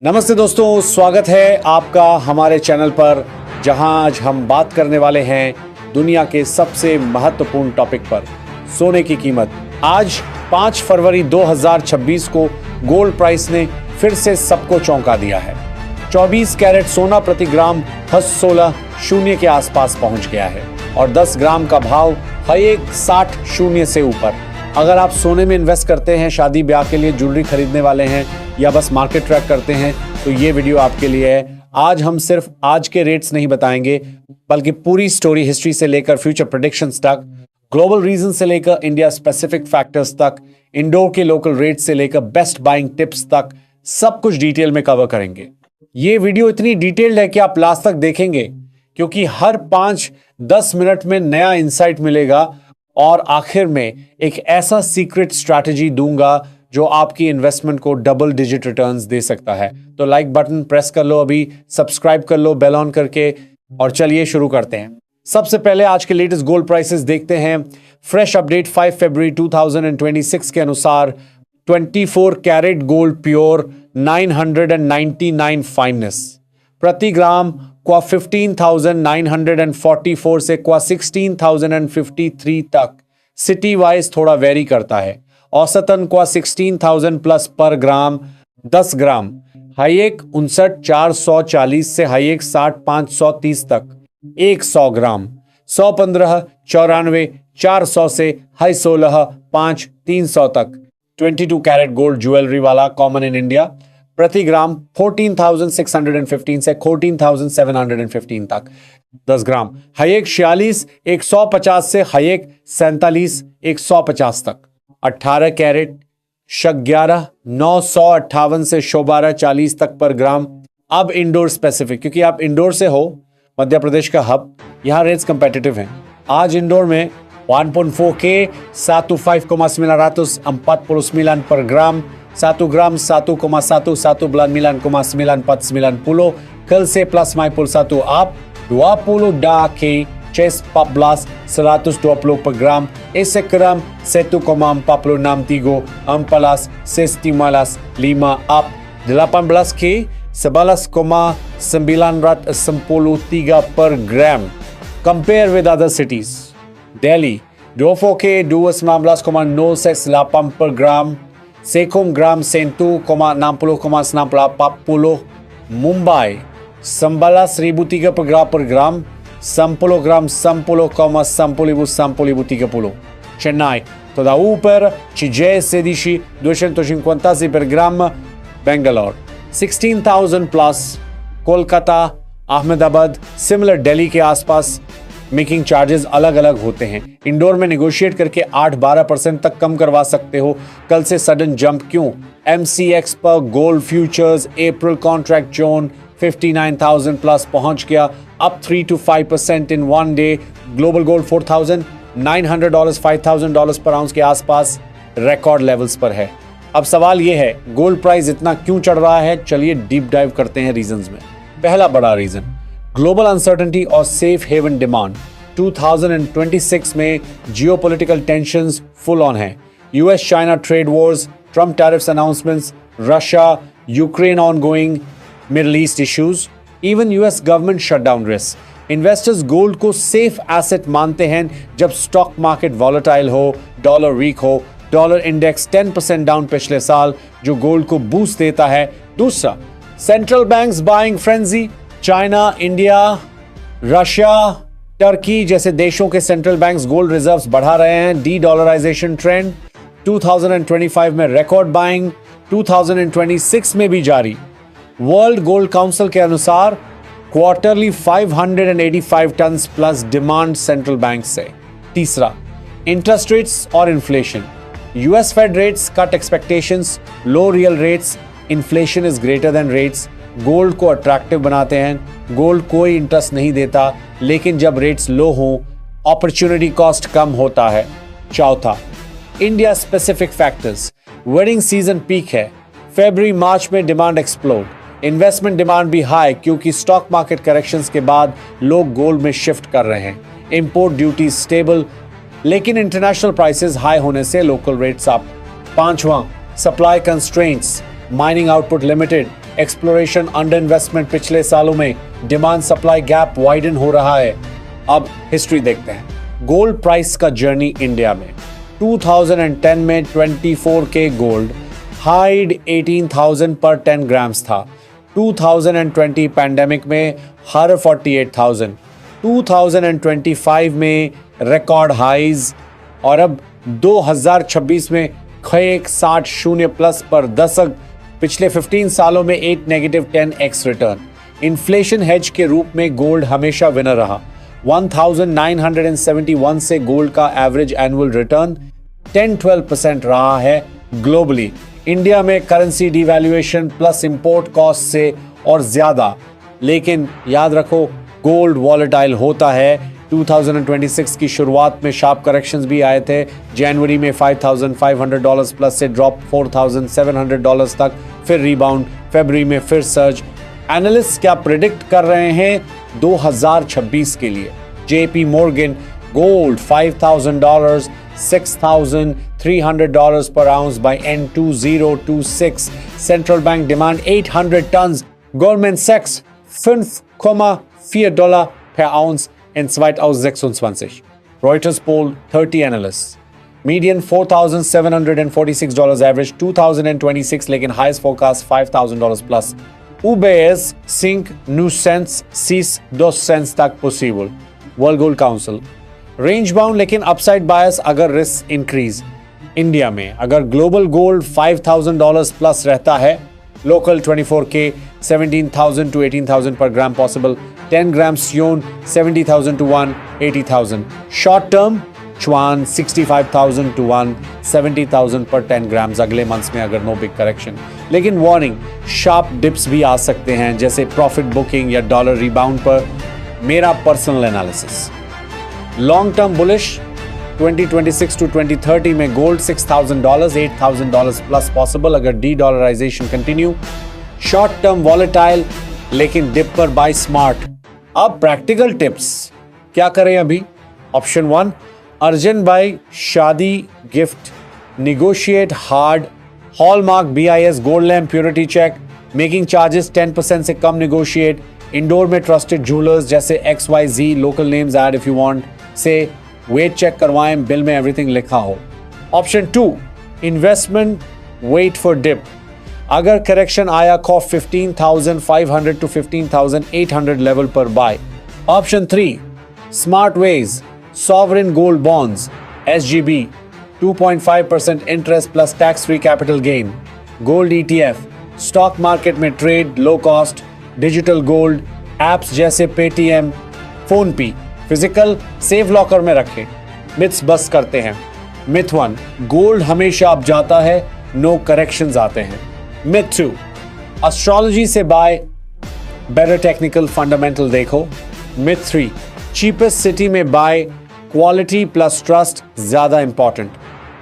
नमस्ते दोस्तों, स्वागत है आपका हमारे चैनल पर, जहां आज हम बात करने वाले हैं दुनिया के सबसे महत्वपूर्ण टॉपिक पर, सोने की कीमत। आज 5 फरवरी 2026 को गोल्ड प्राइस ने फिर से सबको चौंका दिया है। 24 कैरेट सोना प्रति ग्राम 16 शून्य के आसपास पहुंच गया है और 10 ग्राम का भाव है एक 60 शून्य से ऊपर। अगर आप सोने में इन्वेस्ट करते हैं, शादी ब्याह के लिए ज्वेलरी खरीदने वाले हैं या बस मार्केट ट्रैक करते हैं, तो ये वीडियो आपके लिए है। आज हम सिर्फ आज के रेट्स नहीं बताएंगे, बल्कि पूरी स्टोरी, हिस्ट्री से लेकर फ्यूचर प्रेडिक्शंस तक, ग्लोबल रीजन से लेकर इंडिया स्पेसिफिक फैक्टर्स तक, इंडोर के लोकल रेट्स से लेकर बेस्ट बाइंग टिप्स तक, सब कुछ डिटेल में कवर करेंगे। ये वीडियो इतनी डिटेल्ड है कि आप लास्ट तक देखेंगे, क्योंकि हर 5-10 मिनट में नया इंसाइट मिलेगा और आखिर में एक ऐसा सीक्रेट स्ट्रैटेजी दूंगा जो आपकी इन्वेस्टमेंट को डबल डिजिट रिटर्न्स दे सकता है। तो लाइक बटन प्रेस कर लो, अभी सब्सक्राइब कर लो बेल ऑन करके, और चलिए शुरू करते हैं। सबसे पहले आज के लेटेस्ट गोल्ड प्राइसेस देखते हैं। फ्रेश अपडेट 5 फरवरी 2026 के अनुसार 24 कैरेट गोल्ड प्योर 999 फाइननेस प्रति ग्राम क्वा 15,944 से क्वा 16,053 तक सिटी वाइज थोड़ा वेरी करता है। औसतन क्वा 16,000 प्लस पर ग्राम। 10 ग्राम हाईएक 59,440 से हाईएक 60,530 तक। 100 ग्राम 115,94,400 से हाई 16,5,300 तक। 22 कैरेट गोल्ड ज्वेलरी वाला कॉमन इन इंडिया प्रति ग्राम 14,615 से 14,715 तक। 10 ग्राम हाईएक 46,150 से हाईएक 47,150 तक। 18 कैरेट शक 11,958 से 12,40 तक पर ग्राम। अब इंडोर स्पेसिफिक, क्योंकि आप इंडोर से हो, मध्य प्रदेश का हब, यहाँ रेट्स कंपेटिटिव हैं। आज इंडोर में 1.4K 1,5,949 per gram, 1 gram 1,11,990 kal se plus mai pul 1 up 20 daki 6 120 per gram, ese gram 1,43 ampalas 65 up 18K 11,993 per gram. Compare with other cities. Delhi 24K 12,9 per gram, 1 gram 100,60,90 Mumbai 19,000 per gram, 10 gram 10,10,10 Chennai toda upper 16,250 per gram. Bangalore 16,000 plus. Kolkata, Ahmedabad, similar Delhi के आसपास making charges अलग अलग होते हैं। Indoor में negotiate करके 8-12% तक कम करवा सकते हो। कल से सडन जंप क्यों? MCX पर गोल्ड फ्यूचर्स अप्रैल कॉन्ट्रैक्ट जोन 59,000 प्लस पहुंच गया, up 3 to 5% in one day. Global gold $4,900 $5,000 पर आउंस के आसपास रिकॉर्ड लेवल्स पर है। अब सवाल यह है, गोल्ड प्राइस इतना क्यों चढ़ रहा है? चलिए डीप डाइव करते हैं रीजंस में। पहला बड़ा रीजन ग्लोबल अनसर्टेनिटी और सेफ हेवन डिमांड। 2026 में जियोपॉलिटिकल टेंशंस फुल ऑन है। US China trade Wars, Trump tariffs announcements, Russia Ukraine ongoing, middle east issues, even US government shutdown risk. Investors gold को safe asset मानते हैं जब stock market volatile हो, dollar week हो। Dollar index 10% down पिछले साल, जो गोल्ड को बूस्ट देता है। दूसरा, central banks buying frenzy. China, India, Russia, Turkey जैसे देशों के सेंट्रल बैंक्स गोल्ड रिजर्व्स बढ़ा रहे हैं। डी डॉलराइजेशन ट्रेंड 2025 में रिकॉर्ड बाइंग, 2026 में भी जारी। वर्ल्ड गोल्ड काउंसिल के अनुसार quarterly 585 ton plus demand central bank से। तीसरा, इंटरेस्ट रेट्स और inflation. US Fed rates cut expectations, low real rates, inflation is greater than rates gold को अट्रैक्टिव बनाते हैं। गोल्ड कोई इंटरेस्ट नहीं देता, लेकिन जब रेट्स लो हों अपॉर्चुनिटी कॉस्ट कम होता है। चौथा, India specific factors. Wedding season peak है, फरवरी मार्च में डिमांड एक्सप्लोड, इन्वेस्टमेंट डिमांड भी हाई क्योंकि स्टॉक मार्केट करेक्शंस के बाद लोग गोल्ड में शिफ्ट कर रहे हैं। इंपोर्ट ड्यूटी स्टेबल, लेकिन इंटरनेशनल प्राइसेस हाई होने से लोकल रेट्स अप। पांचवा, supply constraints, mining output limited, exploration, under investment पिछले सालों में, डिमांड सप्लाई गैप वाइडन हो रहा है। अब हिस्ट्री देखते हैं। गोल्ड प्राइस का जर्नी इंडिया में 2010 में 24K गोल्ड हाइड 18,000 पर 10 ग्राम्स था। 2020 पैंडेमिक में हर 48,000, 2025 में रिकॉर्ड हाइज और अब 2026 में 660 प्लस पर दशक, पिछले 15 सालों में 8 negative 10x return. Inflation hedge के रूप में गोल्ड हमेशा विनर रहा। 1971 से गोल्ड का एवरेज एनुअल रिटर्न 10-12% रहा है ग्लोबली। इंडिया में currency devaluation plus import cost से और ज्यादा, लेकिन याद रखो गोल्ड वॉलेटाइल होता है। 2026 की शुरुआत में शार्प करेक्शंस भी आए थे। जनवरी में $5,500 प्लस से ड्रॉप $4,700 तक, फिर रिबाउंड, फरवरी में फिर सर्ज। एनालिस्ट क्या प्रिडिक्ट कर रहे हैं 2026 के लिए? JP Morgan gold $5,000, $6,300 per ounce by end 2026. Central Bank demand 800 tons. Goldman Sachs $5,4 per ounce in 2026. Reuters poll 30 analysts. Median $4,746 average 2026, लेकिन highest forecast $5,000 plus. UBS sync new cents cease 2 cents तक possible. World Gold Council range bound लेकिन upside बायस अगर risk increase. India में अगर global gold $5,000 plus रहता है, local 24K 17,000 to 18,000 पर gram possible, 10 gram सियोन 70,000 to 180,000, शॉर्ट टर्म चुआन 65,000 to 170,000 पर 10 ग्राम्स अगले मंथ्स में अगर नो बिग करेक्शन। लेकिन वार्निंग, शार्प डिप्स भी आ सकते हैं जैसे प्रॉफिट बुकिंग या डॉलर रिबाउंड पर। मेरा personal analysis long term bullish 2026 to 2030 में गोल्ड $6,000, $8,000 प्लस पॉसिबल अगर de dollarisation continue. Short term volatile लेकिन डिप पर बाय स्मार्ट। अब प्रैक्टिकल टिप्स क्या करें अभी? ऑप्शन 1, अर्जेंट बाय शादी gift, negotiate hard, hallmark BIS gold lamp purity check, making charges 10% से कम निगोशिएट, इंडोर में ट्रस्टेड ज्वेलर्स जैसे XYZ, local names add if you want, से वेट चेक करवाएं, बिल में एवरीथिंग लिखा हो। Option 2, investment wait for dip, अगर करेक्शन आया खौफ 15,500 to 15,800 लेवल पर बाय। ऑप्शन 3, स्मार्ट वेज, sovereign gold bonds SGB 2.5% interest plus tax free capital gain, gold ETF, stock market में trade low cost, digital gold apps जैसे Paytm, PhonePe, physical safe locker में रखें। Myths बस करते हैं। Myth 1, gold हमेशा up जाता है, नो करेक्शंस आते हैं। मिथ 2, एस्ट्रोलॉजी से बाय, बेटर टेक्निकल फंडामेंटल देखो। मिथ 3, चीपेस्ट सिटी में बाय, क्वालिटी प्लस ट्रस्ट ज्यादा इंपॉर्टेंट।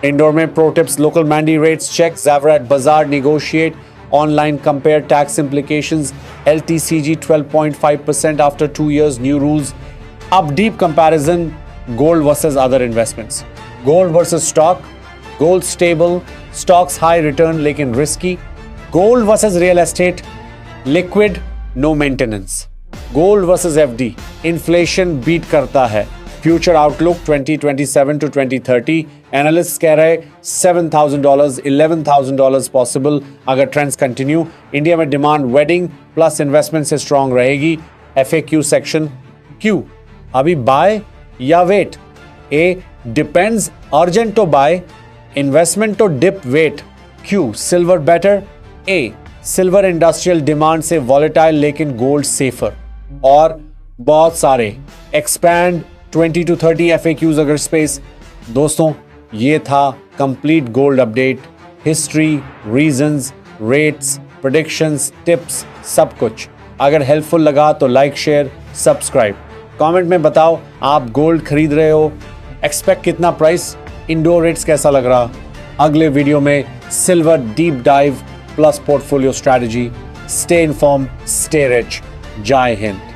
इंडोर में pro tips, local mandi rates check, ज़ेवरा एट बाजार negotiate, online compare tax implications, LTCG 12.5% after 2 years, new rules. Up deep comparison, gold versus other investments. Gold versus stock, gold stable, stocks high return लेकिन risky. Gold versus real estate, liquid, no maintenance. Gold versus FD, inflation beat करता है. Future outlook 2027 to 2030, analyst कह रहे $7,000, $11,000 possible अगर trends continue. India में demand wedding plus investment से strong रहेगी। FAQ section, Q अभी बाय या वेट? ए, डिपेंड्स, अर्जेंट तो बाय, इन्वेस्टमेंट तो dip wait. Q, silver better? A, silver industrial demand से वॉलेटाइल लेकिन गोल्ड सेफर। और बहुत सारे एक्सपैंड 20 to 30 FAQs अगर स्पेस। दोस्तों, ये था complete gold update, history, reasons, rates, predictions, tips, सब कुछ। अगर हेल्पफुल लगा तो लाइक, शेयर, सब्सक्राइब। कमेंट में बताओ आप गोल्ड खरीद रहे हो, एक्सपेक्ट कितना प्राइस, इंडोर रेट्स कैसा लग रहा। अगले वीडियो में silver deep dive plus portfolio strategy. Stay inform, stay rich. जय हिंद।